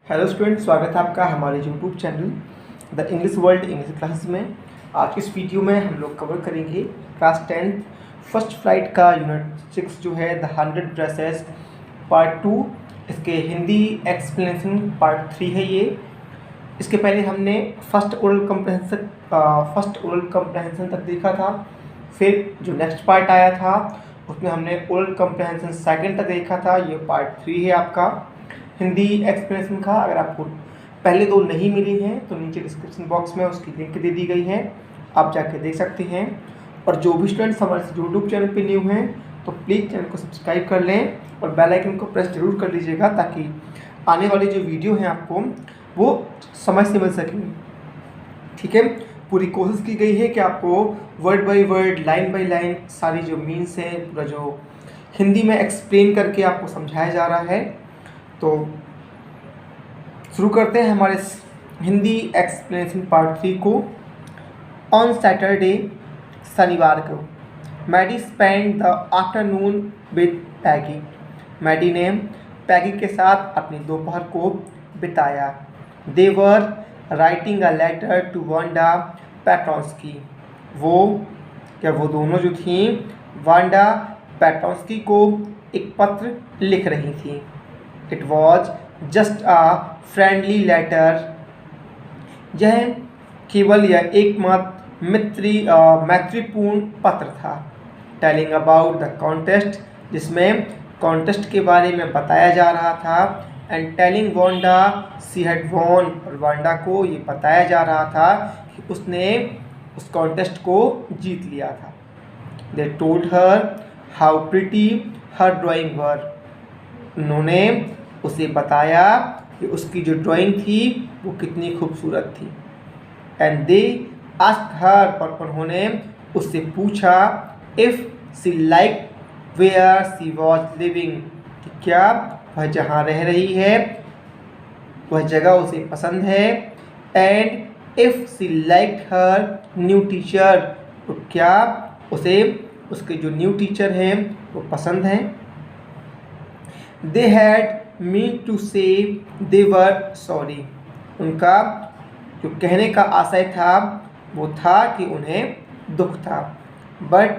Hello student, स्वागत है आपका हमारे YouTube channel the English world English classes में। आज इस वीडियो में हम लोग कवर करेंगे क्लास 10th फर्स्ट फ्लाइट का यूनिट 6 जो है द 100 ड्रेसेस पार्ट 2। इसके हिंदी एक्सप्लेनेशन पार्ट 3 है ये। इसके पहले हमने फर्स्ट ओरल कम्प्रहेंशन तक देखा था। फिर जो नेक्स्ट पार्ट आया था उसमें हमने ओरल कम्प्रहेंशन सेकंड तक देखा था। ये पार्ट 3 है आपका हिंदी एक्सप्लेनेशन का। अगर आपको पहले दो नहीं मिली हैं तो नीचे डिस्क्रिप्शन बॉक्स में उसकी लिंक दे दी गई है, आप जाके देख सकते हैं। और जो भी स्टूडेंट्स हमारे यूट्यूब चैनल पे न्यू हैं तो प्लीज़ चैनल को सब्सक्राइब कर लें और बेल आइकन को प्रेस जरूर कर लीजिएगा ताकि आने वाली जो वीडियो हैं आपको वो समय से मिल सकें। ठीक है, पूरी कोशिश की गई है कि आपको word by word, line by line सारी जो मीन्स हैं पूरा जो हिंदी में एक्सप्लेन करके आपको समझाया जा रहा है। तो शुरू करते हैं हमारे हिंदी एक्सप्लेनेशन पार्ट 3 को। ऑन सैटरडे, शनिवार को, Maddie spend the afternoon with Peggy. Maddie ने पैगी के साथ अपनी दोपहर को बिताया। They were writing a letter to Wanda Petronski. वो दोनों जो थी वांडा पेट्रोंस्की को एक पत्र लिख रही थी। It was just a friendly letter. यह केवल यह एकमात्र मैत्रीपूर्ण पत्र था। टेलिंग अबाउट द कॉन्टेस्ट, जिसमें कॉन्टेस्ट के बारे में बताया जा रहा था। And telling Wanda she had won, और वांडा को ये बताया जा रहा था कि उसने उस कॉन्टेस्ट को जीत लिया था। They told her how pretty her drawing were. उन्होंने उसे बताया कि उसकी जो ड्राइंग थी वो कितनी खूबसूरत थी। एंड दे आस्क्ड हर, और उन्होंने उससे पूछा if she like where she was living, कि क्या वह जहाँ रह रही है वह जगह उसे पसंद है। And if she like her new teacher, तो क्या उसे उसके जो न्यू टीचर हैं वो पसंद हैं। दे हैड मीन टू से दे वर सॉरी। उनका जो कहने का आशय था वो था कि उन्हें दुख था। बट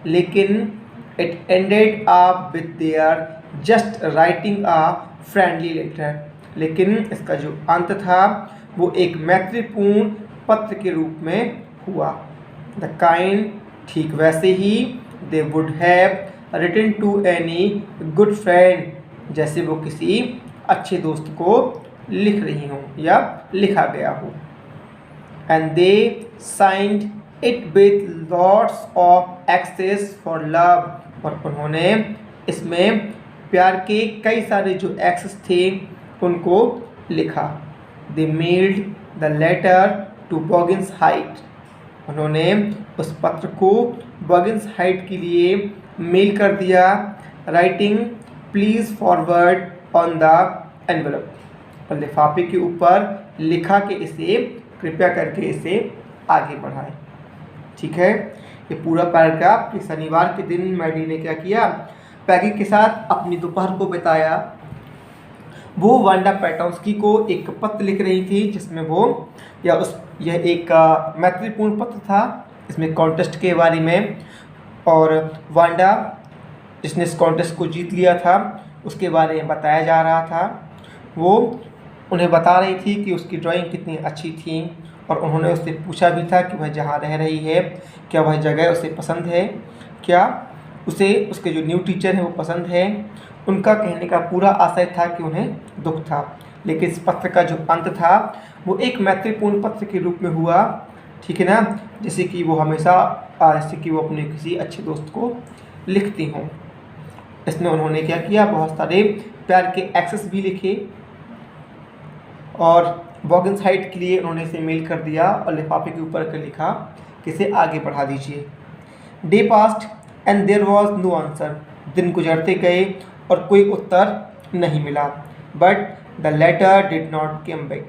लेकिन it ended up with their just writing a friendly letter. लेकिन इसका जो अंत था वो एक मैत्रीपूर्ण पत्र के रूप में हुआ। द काइंड, ठीक वैसे ही, they would have written to any good friend, जैसे वो किसी अच्छे दोस्त को लिख रही हों या लिखा गया हो। And they signed it with lots of X's for love, और उन्होंने इसमें प्यार के कई सारे जो एक्सेस थे उनको लिखा। They mailed the letter to Boggins Height. उन्होंने उस पत्र को बॉगिंस हाइट के लिए मेल कर दिया। Writing please forward on the envelope, और लिफाफे के ऊपर लिखा कि इसे कृपया करके इसे आगे बढ़ाएं। ठीक है, ये पूरा पैराग्राफ कि शनिवार के दिन मैडी ने क्या किया, पैगी के साथ अपनी दोपहर को बिताया। वो वांडा पेट्रोंस्की को एक पत्र लिख रही थी जिसमें यह एक मैत्रीपूर्ण पत्र था, इसमें कॉन्टेस्ट के बारे में। और वांडा जिसने इस कॉन्टेस्ट को जीत लिया था उसके बारे में बताया जा रहा था। वो उन्हें बता रही थी कि उसकी ड्राइंग कितनी अच्छी थी, और उन्होंने उससे पूछा भी था कि वह जहाँ रह रही है क्या वह जगह उसे पसंद है, क्या उसे उसके जो न्यू टीचर हैं वो पसंद है। उनका कहने का पूरा आशय था कि उन्हें दुख था, लेकिन इस पत्र का जो अंत था वो एक मैत्रीपूर्ण पत्र के रूप में हुआ। ठीक है ना, जैसे कि वो हमेशा जैसे कि वो अपने किसी अच्छे दोस्त को लिखती हों। इसमें उन्होंने क्या किया, बहुत सारे प्यार के एक्सेस भी लिखे और बॉगिंस हाइट के लिए उन्होंने इसे मेल कर दिया और लिफाफे के ऊपर कर लिखा कि इसे आगे बढ़ा दीजिए। Day passed and there was no answer. दिन गुजरते गए और कोई उत्तर नहीं मिला। But the letter did not come back.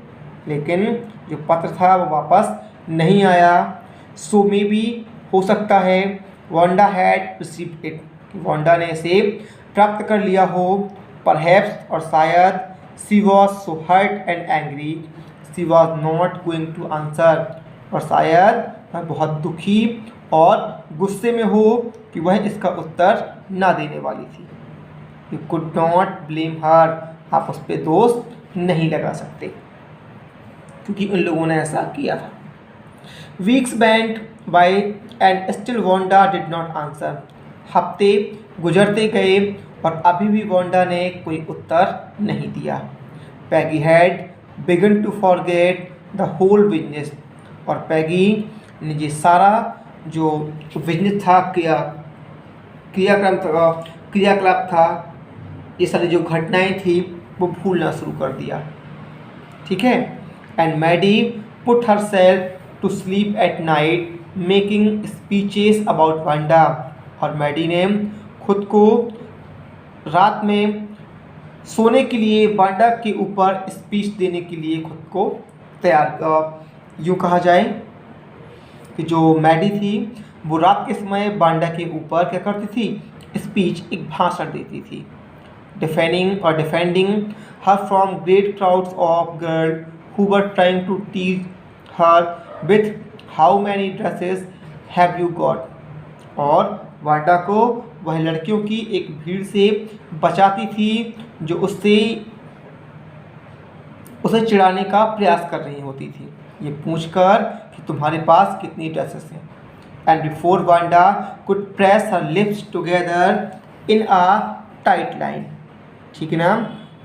लेकिन जो पत्र था वो वापस नहीं आया। सो मे बी, हो सकता है, Wanda had received it, Wanda ने इसे प्राप्त कर लिया हो। परहैप्स, और शायद, she was so hurt and angry, she was not going to answer, और शायद वह बहुत दुखी और गुस्से में हो कि वह इसका उत्तर ना देने वाली थी। यू कुड नॉट ब्लेम हर, आप उस पर दोष नहीं लगा सकते क्योंकि उन लोगों ने ऐसा किया था। Weeks went by and still Wanda did not answer, हफ्ते गुजरते गए और अभी भी वांडा ने कोई उत्तर नहीं दिया। Peggy had begun to forget the whole business, और पैगी ने ये सारा जो बिजनेस था, क्रियाकलाप था, ये सारी जो घटनाएं थी वो भूलना शुरू कर दिया। ठीक है। And Maddie put herself to sleep at night making speeches about Wanda, और मैडी ने खुद को रात में सोने के लिए वांडा के ऊपर स्पीच देने के लिए खुद को तैयार, यूँ कहा जाए कि जो मैडी थी वो रात के समय वांडा के ऊपर क्या करती थी, स्पीच, एक भाषण देती थी, defending her from great crowds of girl who were trying to tease her with how many dresses have you got, और वांडा को वह लड़कियों की एक भीड़ से बचाती थी जो उसे चिढ़ाने का प्रयास कर रही होती थी, ये पूछकर कि तुम्हारे पास कितनी ड्रेसेस हैं। And before Wanda could press her lips together in a tight line, ठीक है ना।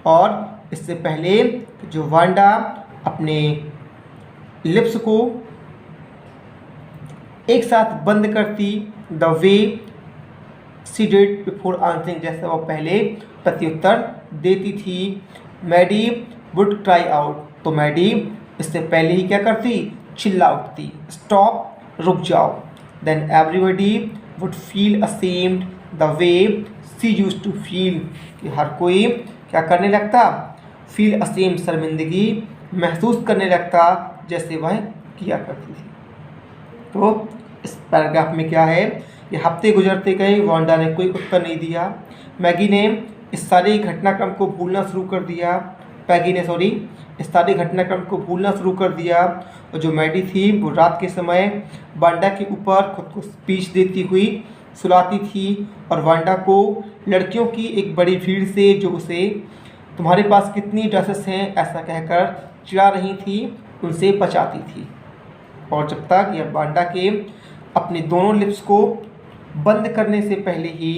और इससे पहले जो वांडा अपने लिप्स को एक साथ बंद करती, the way she did before answering, जैसे वो पहले प्रत्युत्तर देती थी। मैडी वुड क्राई आउट, तो मैडी इससे पहले ही क्या करती, चिल्ला उठती, स्टॉप, रुक जाओ। Then everybody would feel ashamed the way she used to feel, कि हर कोई क्या करने लगता, फील असेम्ड, शर्मिंदगी महसूस करने लगता जैसे वह किया करती थी। तो इस पैराग्राफ में क्या है, ये हफ्ते गुजरते गए, वांडा ने कोई उत्तर नहीं दिया। मैगी ने इस सारे घटनाक्रम को भूलना शुरू कर दिया, पैगी ने इस सारे घटनाक्रम को भूलना शुरू कर दिया। और जो मैडी थी वो रात के समय वांडा के ऊपर खुद को स्पीच देती हुई सुलाती थी और वांडा को लड़कियों की एक बड़ी भीड़ से जो उसे तुम्हारे पास कितनी ड्रेसेस हैं ऐसा कहकर चिढ़ा रही थी, उनसे बचाती थी। और जब तक यह वांडा के अपने दोनों लिप्स को बंद करने से पहले ही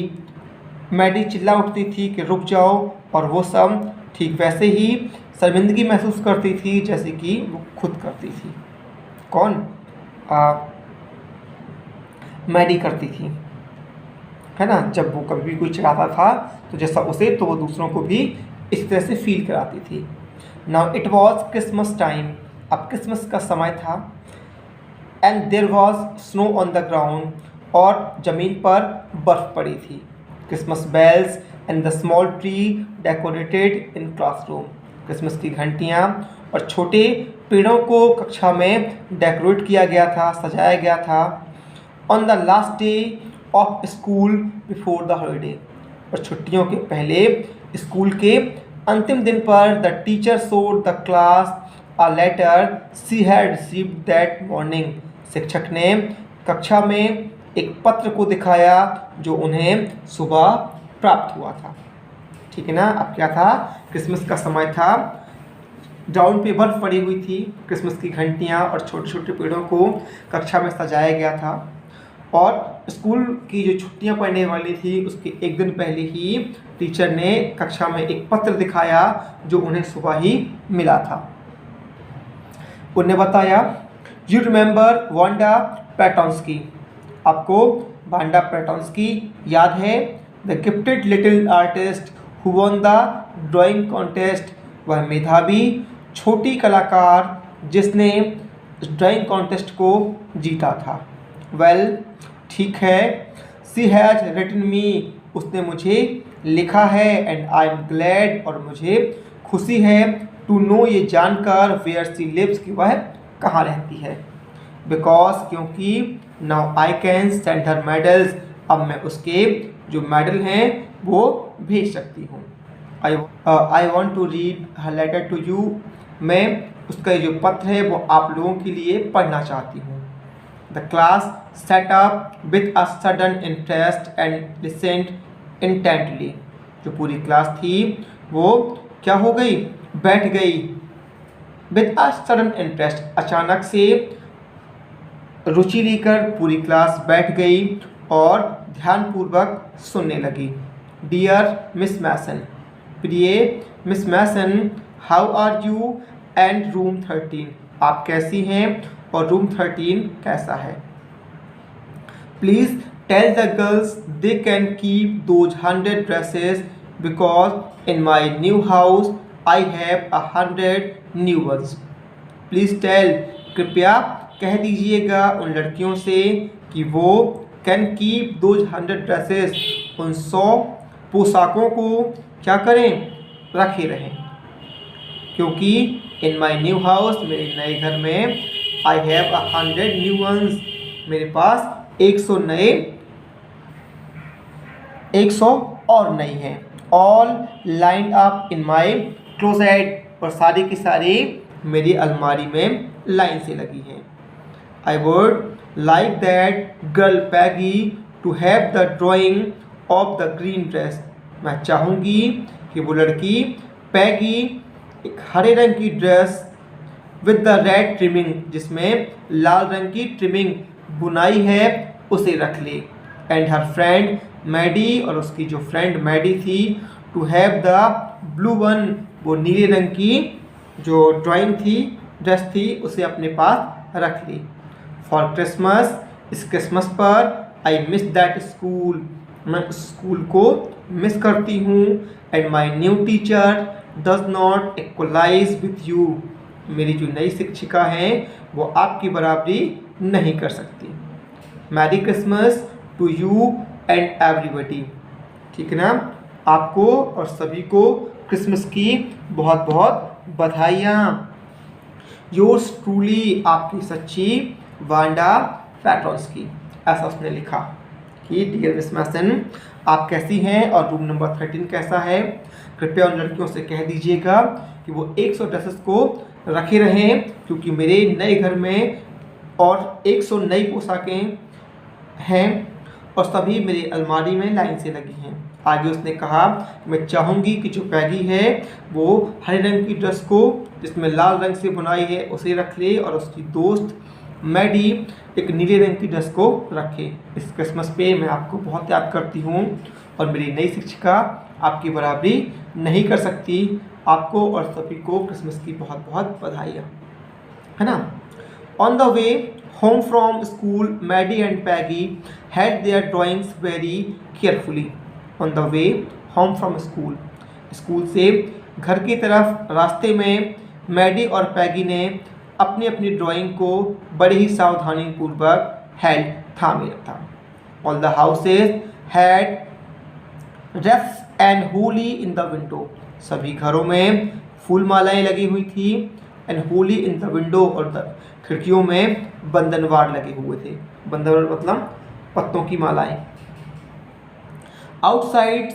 मैडी चिल्ला उठती थी कि रुक जाओ, और वो सब ठीक वैसे ही शर्मिंदगी महसूस करती थी जैसे कि वो खुद करती थी। कौन? मैडी करती थी, है ना। जब वो कभी भी कोई चिढ़ाता था तो जैसा उसे, तो वो दूसरों को भी इस तरह से फील कराती थी। Now it was Christmas time, अब क्रिसमस का समय था। And there was snow on the ground, और ज़मीन पर बर्फ़ पड़ी थी। Christmas bells and the small tree decorated in classroom, Christmas की घंटियाँ और छोटे पेड़ों को कक्षा में डेकोरेट किया गया था, सजाया गया था। On the last day of school before the holiday, और छुट्टियों के पहले स्कूल के अंतिम दिन पर the teacher showed the class a letter she had received that morning, शिक्षक ने कक्षा में एक पत्र को दिखाया जो उन्हें सुबह प्राप्त हुआ था। ठीक है ना। अब क्या था, क्रिसमस का समय था, ग्राउंड पे बर्फ पड़ी हुई थी, क्रिसमस की घंटियाँ और छोटे छोटे पेड़ों को कक्षा में सजाया गया था, और स्कूल की जो छुट्टियां पड़ने वाली थी उसके एक दिन पहले ही टीचर ने कक्षा में एक पत्र दिखाया जो उन्हें सुबह ही मिला था। उन्हें बताया, यू रिमेंबर वांडा पेटोंस्की, आपको वांडा पेटोंस्की याद है, the gifted little artist who won the drawing contest, वह मेधावी छोटी कलाकार जिसने ड्राइंग कॉन्टेस्ट को जीता था। वेल, ठीक है, शी हैज रिटन मी, उसने मुझे लिखा है, एंड आई एम ग्लैड, और मुझे खुशी है, टू नो, ये जानकर, वेयर शी लिव्स, कि वह कहाँ रहती है। बिकॉज, क्योंकि, now I can send her medals, अब मैं उसके जो मेडल हैं वो भेज सकती हूँ। I want to read her letter to you. मैं उसका जो पत्र है वो आप लोगों के लिए पढ़ना चाहती हूँ। The class set up with a sudden interest and लिसेंड intently. जो पूरी क्लास थी वो क्या हो गई, बैठ गई। विथ अ सडन इंटरेस्ट, अचानक से रुचि लेकर पूरी क्लास बैठ गई और ध्यानपूर्वक सुनने लगी। डियर मिस मैसन, प्रिय Miss Mason, how are you and room 13, आप कैसी हैं और रूम 13 कैसा है। Please tell the girls they can keep those 100 dresses because in my new house I have 100 new ones. Please tell, कृपया कह दीजिएगा उन लड़कियों से कि वो कैन कीप दोज 100 ड्रेसेस, उन 100 पोशाकों को क्या करें, रखे रहें। क्योंकि इन माई न्यू हाउस, मेरे नए घर में, आई हैव 100 न्यू वंस, मेरे पास 100 और नई हैं। All lined up in my closet, और सारी की सारी मेरी अलमारी में लाइन से लगी हैं। I would like that girl Peggy to have the drawing of the green dress, मैं चाहूँगी कि वो लड़की पैगी एक हरे रंग की dress with the red trimming, जिसमें लाल रंग की ट्रिमिंग बुनाई है, उसे रख ले। एंड हर फ्रेंड मैडी, और उसकी जो फ्रेंड मैडी थी, to have the blue one, वो नीले रंग की जो ड्राइंग थी, ड्रेस थी, उसे अपने पास रख ली। फॉर क्रिसमस, इस क्रिसमस पर, आई मिस दैट स्कूल, मैं स्कूल को मिस करती हूँ। And my new teacher does not equalize with you, मेरी जो नई शिक्षिका हैं वो आपकी बराबरी नहीं कर सकती। Merry Christmas to you and everybody, ठीक है ना, आपको और सभी को क्रिसमस की बहुत बहुत बधाइयाँ। योर्स ट्रूली, आपकी सच्ची वांडा पैट्रोस्की। ऐसा उसने लिखा कि डियर मिस मैसन, आप कैसी हैं और रूम नंबर 13 कैसा है। कृपया उन लड़कियों से कह दीजिएगा कि वो 100 ड्रेसेस को रखे रहें, क्योंकि मेरे नए घर में और 100 नई पोशाकें हैं और सभी मेरी अलमारी में लाइन से लगी हैं। आगे उसने कहा, मैं चाहूँगी कि जो पैगी है वो हरे रंग की ड्रेस को जिसमें लाल रंग से बुनाई है उसे रख ले, और उसकी दोस्त मैडी एक नीले रंग की ड्रेस को रखे। इस क्रिसमस पे मैं आपको बहुत याद करती हूँ और मेरी नई शिक्षिका आपकी बराबरी नहीं कर सकती। आपको और सभी को क्रिसमस की बहुत बहुत बधाइयाँ, है ना। On the way home from school, Maddie and Peggy had their drawings very carefully. On the way home from school, school से घर की तरफ रास्ते में मैडी और पैगी ने अपनी अपनी ड्राइंग को बड़ी ही सावधानी पूर्वक हैड थामे रखा। All the houses had refs and Holi in the window, सभी घरों में फूल मालाएँ लगी हुई थी। And Holi in the window, और खिड़कियों में बंधनवार लगे हुए थे। बंधनवार मतलब पत्तों की मालाएँ। आउटसाइड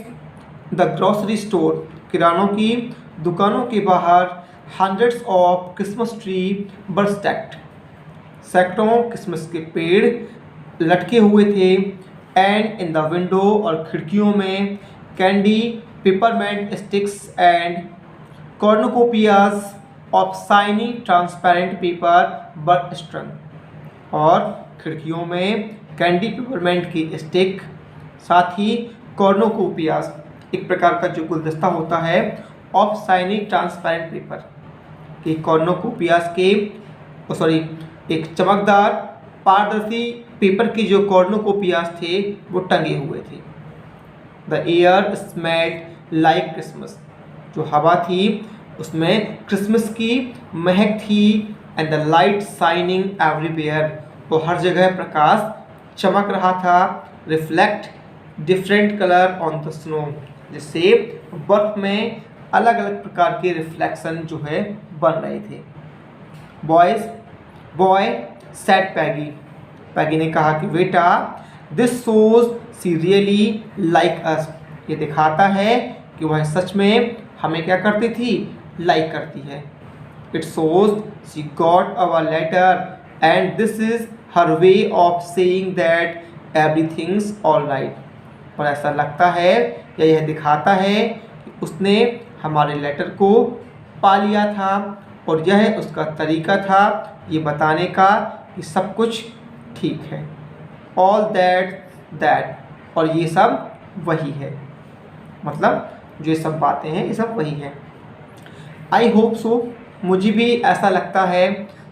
द ग्रॉसरी स्टोर, किरानों की दुकानों के बाहर, hundreds of Christmas tree were stacked, सैकड़ों क्रिसमस के पेड़ लटके हुए थे। एंड इन द विंडो, और खिड़कियों में, candy, peppermint sticks and cornucopias of shiny transparent paper were strung, और खिड़कियों में कैंडी, पेपरमेंट की स्टिक, साथ ही कॉर्नुकोपियाज एक प्रकार का जो गुलदस्ता होता है, ऑफ शाइनी ट्रांसपेरेंट पेपर के कॉर्नुकोपियाज के एक चमकदार पारदर्शी पेपर के जो कॉर्नुकोपियाज थे वो टंगे हुए थे। The air smelled like Christmas, जो हवा थी उसमें क्रिसमस की महक थी। And the light shining everywhere, वो हर जगह प्रकाश चमक रहा था। Reflect different colour on the snow, जिससे बर्फ में अलग अलग प्रकार के रिफ्लेक्शन जो है बन रहे थे। बॉय सेड पैगी, पैगी ने कहा कि बेटा, this shows she really like us, ये दिखाता है कि वह सच में हमें क्या करती थी, लाइक करती है। It shows she got our letter and this is her way of saying that everything's all right. और ऐसा लगता है या यह दिखाता है कि उसने हमारे लेटर को पा लिया था और यह उसका तरीका था ये बताने का कि सब कुछ ठीक है। ऑल दैट और ये सब वही है, मतलब जो ये सब बातें हैं ये सब वही है। आई होप सो, मुझे भी ऐसा लगता है।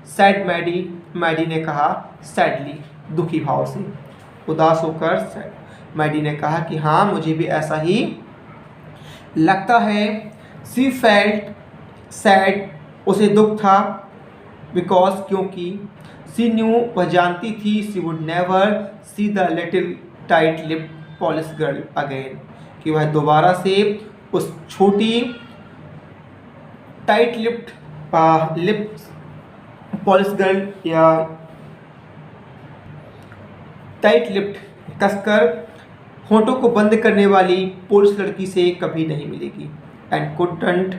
सैड मैडी ने कहा, सैडली दुखी भाव से, उदास होकर मैडी ने कहा कि हाँ मुझे भी ऐसा ही लगता है। सी फेल्ट सैड, उसे दुख था, बिकॉज क्योंकि सी न्यू, वह जानती थी, she would never see the little tight lip Polish girl again, कि वह दोबारा से उस छोटी टाइट लिप पॉलिश गर्ल या टाइट लिप्ड कसकर होंठों को बंद करने वाली पोलिश लड़की से कभी नहीं मिलेगी। And couldn't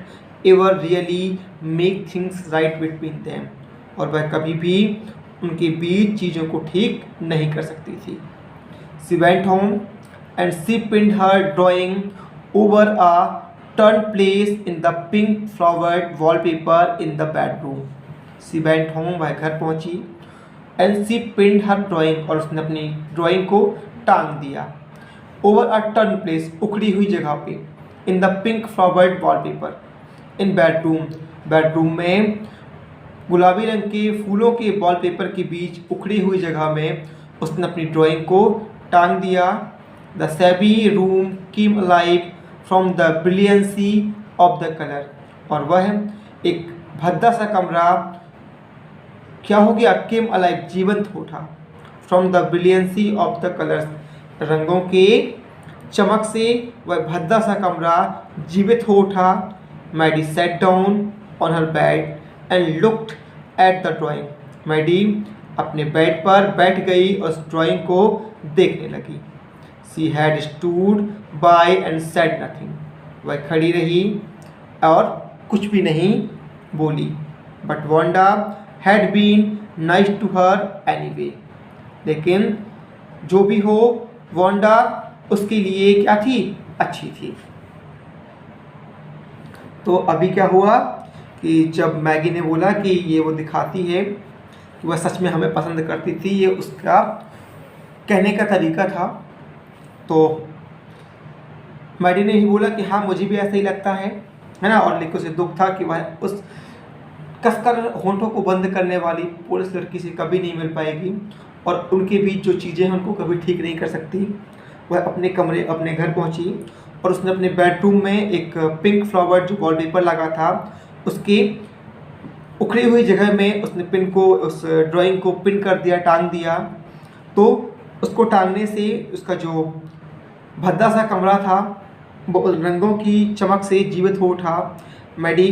ever really make things right between them, और वह कभी भी उनके बीच चीज़ों को ठीक नहीं कर सकती थी। She went home and she pinned her drawing over a torn place in the pink flowered wallpaper in the bedroom. She went home, वह घर पहुंची, and she pinned her drawing, और उसने अपनी ड्राइंग को टांग दिया, ओवर अ टर्न प्लेस, उखड़ी हुई जगह पे, in the pink flowered wallpaper in bedroom में गुलाबी रंग के फूलों के वॉलपेपर के बीच उखड़ी हुई जगह में उसने अपनी ड्राइंग को टांग दिया। The SEBI room came alive from the brilliancy of the colour, और वह एक भद्दा सा कमरा क्या हो गया, केम अलाइव, जीवंत हो उठा, from the brilliancy of the colours, रंगों के चमक से वह भद्दा सा कमरा जीवित हो उठा। Maddie sat down on her bed and looked at the drawing, Maddie अपने बेड पर बैठ गई और उस ड्राइंग को देखने लगी। She had stood by and said nothing, वह खड़ी रही और कुछ भी नहीं बोली। But Wanda had been nice to her anyway, लेकिन जो भी हो वांडा उसके लिए क्या थी, अच्छी थी। तो अभी क्या हुआ कि जब मैगी ने बोला कि ये वो दिखाती है कि वह सच में हमें पसंद करती थी, ये उसका कहने का तरीका था। तो मैडी ने ही बोला कि हाँ मुझे भी ऐसा ही लगता है ना, और लेकिन उसे दुख था कि वह उस कसकर होंठों को बंद करने वाली पुलिस लड़की से कभी नहीं मिल पाएगी, और उनके बीच जो चीज़ें हैं उनको कभी ठीक नहीं कर सकती। वह अपने घर पहुंची और उसने अपने बेडरूम में एक पिंक फ्लावर जो वॉलपेपर लगा था उसके उखड़ी हुई जगह में उसने पिन को, उस ड्राइंग को पिन कर दिया, टांग दिया। तो उसको टांगने से उसका जो भद्दा सा कमरा था वो रंगों की चमक से जीवित हो उठा। मैडी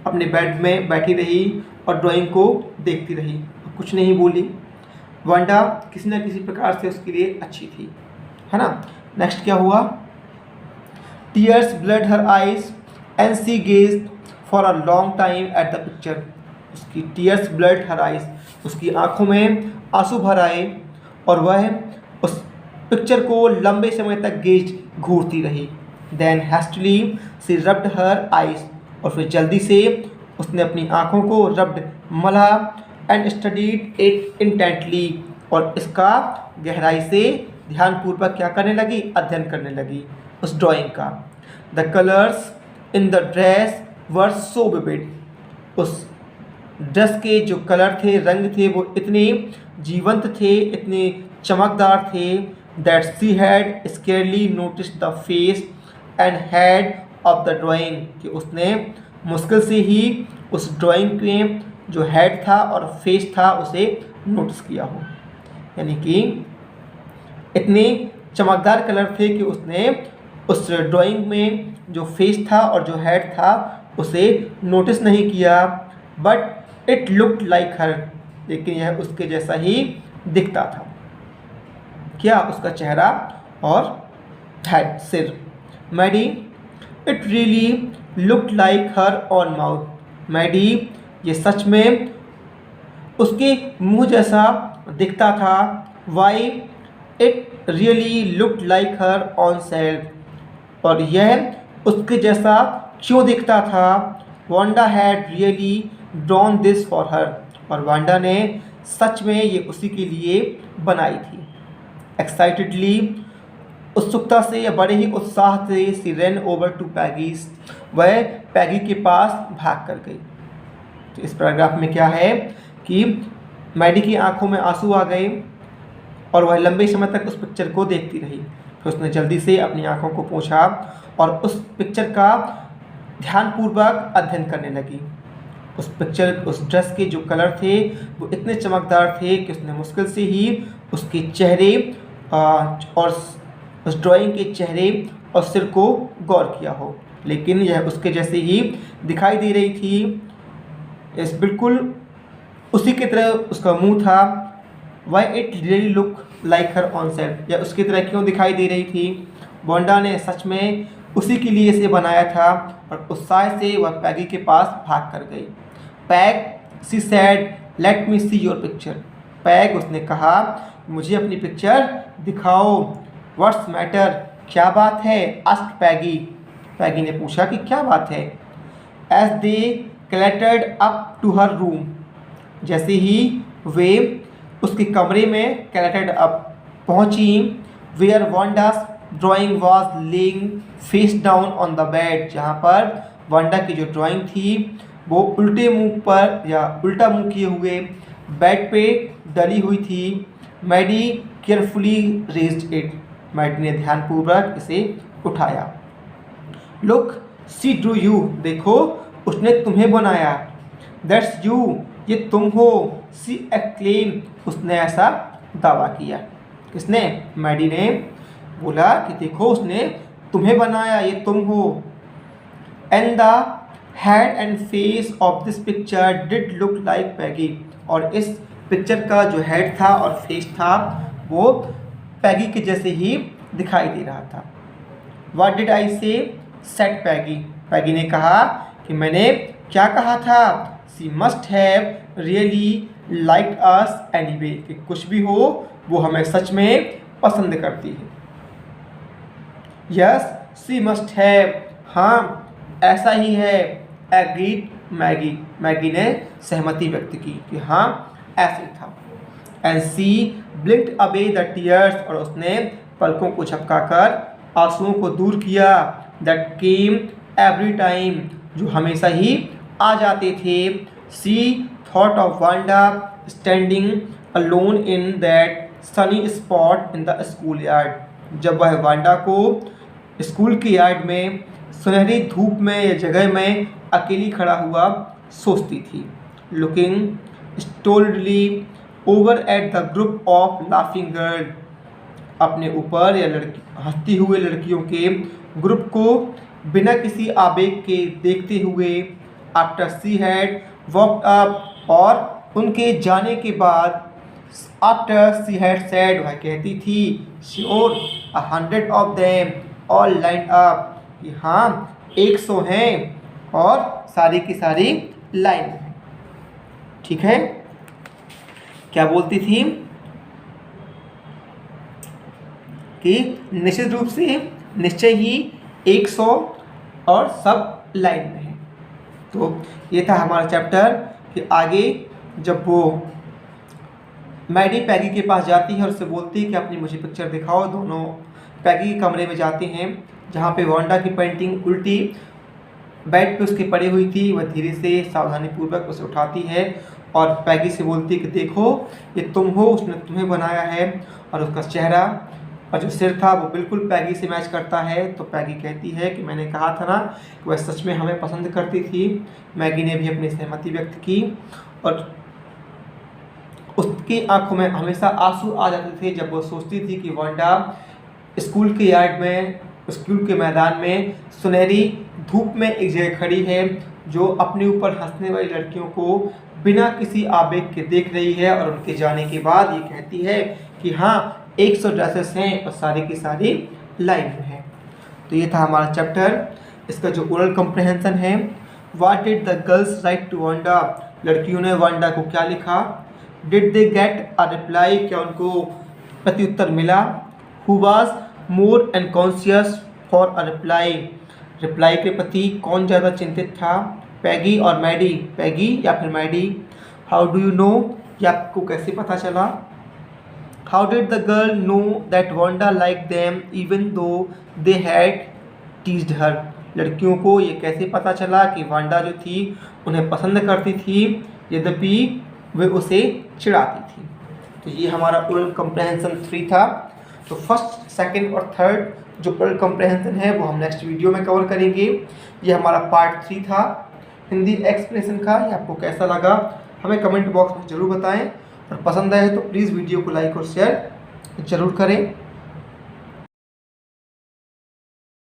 अपने बेड में बैठी रही और ड्राइंग को देखती रही, कुछ नहीं बोली। वांडा किसी न किसी प्रकार से उसके लिए अच्छी थी, है ना। नेक्स्ट क्या हुआ, tears blurred her eyes and she gazed for a long time at the picture. उसकी टीयर्स ब्लड हर आइज, उसकी आंखों में आंसू भर आए और वह उस पिक्चर को लंबे समय तक घूरती रही। देन हैस्टली सी रब्ड हर आइज, और फिर जल्दी से उसने अपनी आंखों को रब्ड मला एंड स्टडीड इट इंटेंटली, और इसका गहराई से ध्यानपूर्वक क्या करने लगी, अध्ययन करने लगी उस ड्राइंग का। The colours in the dress were so vivid, उस ड्रेस के जो कलर थे, रंग थे, वो इतने जीवंत थे, इतने चमकदार थे, that she had scarcely noticed the face and head of the drawing, कि उसने मुश्किल से ही उस ड्राइंग के जो हेड था और फेस था उसे नोटिस किया हो। यानी कि इतने चमकदार कलर थे कि उसने उस ड्राइंग में जो फेस था और जो हेड था उसे नोटिस नहीं किया। बट इट लुक्ड लाइक हर, लेकिन यह उसके जैसा ही दिखता था। क्या, उसका चेहरा और हेड, सिर। Maddie it really look like her own mouth. Maddie, ये सच में उसके मुंह जैसा दिखता था। Why, it really look like her own self, और यह उसके जैसा क्यों दिखता था। Wanda had really drawn this for her, और वांडा ने सच में ये उसी के लिए बनाई थी। एक्साइटेडली, उत्सुकता से या बड़े ही उत्साह से, सी रन ओवर टू पैगीज, वह पैगी के पास भाग कर गई। तो इस पैराग्राफ में क्या है कि मैडी की आंखों में आंसू आ गए और वह लंबे समय तक उस पिक्चर को देखती रही। फिर उसने जल्दी से अपनी आंखों को पोंछा और उस पिक्चर का ध्यानपूर्वक अध्ययन करने लगी। उस पिक्चर, उस ड्रेस के जो कलर थे वो इतने चमकदार थे कि उसने मुश्किल से ही उसके चेहरे और उस ड्राइंग के चेहरे और सिर को गौर किया हो, लेकिन यह उसके जैसे ही दिखाई दे रही थी। इस बिल्कुल उसी की तरह उसका मुंह था। Why it really look like her on set, या उसकी तरह क्यों दिखाई दे रही थी। वांडा ने सच में उसी के लिए इसे बनाया था, और उत्साह से वह पैगी के पास भाग कर गई। Peg, she said, let me see your picture. Peg, उसने कहा, मुझे अपनी पिक्चर दिखाओ। व्हाट्स मैटर, क्या बात है। आस्क्ड पैगी, पैगी ने पूछा कि क्या बात है। As they clattered up to her room, जैसे ही वे उसके कमरे में क्लैटर्ड अप पहुंची, where Wanda's drawing was lying face down on the bed, जहाँ पर वांडा की जो ड्राइंग थी वो उल्टे मुंह पर या उल्टा मुंह किए हुए बेड पे डली हुई थी। Maddie carefully raised it, Maddie ने ध्यानपूर्वक इसे उठाया। लुक, सी ड्रू यू, देखो उसने तुम्हें बनाया। दैट्स यू, ये तुम हो। सी एक्लेम, उसने ऐसा दावा किया। किसने? मैडी ने बोला कि देखो उसने तुम्हें बनाया, ये तुम हो। And the head and face of this picture did look like Peggy, और इस पिक्चर का जो हेड था और फेस था वो पैगी के जैसे ही दिखाई दे रहा था। व्हाट डिड आई से, सेड पैगी, पैगी ने कहा कि मैंने क्या कहा था। She must have really liked us anyway, कि कुछ भी हो वो हमें सच में पसंद करती है। यस, सी मस्ट हैव, हाँ ऐसा ही है। एग्रीड मैगी, मैगी ने सहमति व्यक्त की कि हाँ ऐसे था। And she blinked away the tears, और उसने पलकों को झपकाकर आंसुओं को दूर किया। दैट केम एवरी टाइम, जो हमेशा ही आ जाते थे। She thought of Wanda standing alone in that sunny spot in the school yard, जब वह वांडा को स्कूल के यार्ड में सुनहरी धूप में या जगह में अकेली खड़ा हुआ सोचती थी। Looking stolidly over at the group of laughing girl, अपने ऊपर या हंसती हुए लड़कियों के ग्रुप को बिना किसी आवेग के देखते हुए। After she had walked up, और उनके जाने के बाद। आफ्टर सी हैड सेड, वह कहती थी, sure 100 of them all line up, कि हाँ 100 हैं और सारी की सारी लाइन में। ठीक है, क्या बोलती थी कि निश्चित रूप से, निश्चय ही 100 और सब लाइन में है। तो ये था हमारा चैप्टर कि आगे जब वो मैडी पैगी के पास जाती है और उससे बोलती है कि अपनी मुझे पिक्चर दिखाओ, दोनों पैगी के कमरे में जाते हैं जहाँ पे वांडा की पेंटिंग उल्टी बेड पे उसकी पड़ी हुई थी। वह धीरे से सावधानीपूर्वक उसे उठाती है और पैगी से बोलती है कि देखो ये तुम हो, उसने तुम्हें बनाया है। और उसका चेहरा और जो सिर था वो बिल्कुल पैगी से मैच करता है। तो पैगी कहती है कि मैंने कहा था ना कि वह सच में हमें पसंद करती थी। मैगी ने भी अपनी सहमति व्यक्त की और उसकी आंखों में हमेशा आंसू आ जाते थे जब वो सोचती थी कि वांडा स्कूल के यार्ड में, स्कूल के मैदान में सुनहरी धूप में एक जगह खड़ी है, जो अपने ऊपर हंसने वाली लड़कियों को बिना किसी आवेग के देख रही है। और उनके जाने के बाद ये कहती है कि हाँ 100 ड्रेसेस हैं और सारी की सारी लाइन में है। तो ये था हमारा चैप्टर इसका जो ओरल कम्प्रहेंशन है, what did the girls write to Wanda, लड़कियों ने वांडा को क्या लिखा, did they get a reply, क्या उनको प्रत्युत्तर मिला, who was more unconscious for a reply, reply के प्रति कौन ज़्यादा चिंतित था, पैगी और मैडी, पैगी या फिर Maddie, how do you know, ये आपको कैसे पता चला, how did the girl know that Wanda like them even though they had teased हर, लड़कियों को ये कैसे पता चला कि वांडा जो थी उन्हें पसंद करती थी यद्यपि वे उसे चिढ़ाती थी। तो ये हमारा ओरल कम्प्रहेंशन 3 था। तो फर्स्ट, सेकंड और थर्ड जो ओरल कम्प्रहेंशन है वो हम नेक्स्ट वीडियो में कवर करेंगे। ये हमारा पार्ट 3 था हिंदी एक्सप्रेशन का। ये आपको कैसा लगा हमें कमेंट बॉक्स में ज़रूर बताएं, और पसंद आए तो प्लीज़ वीडियो को लाइक और शेयर ज़रूर करें।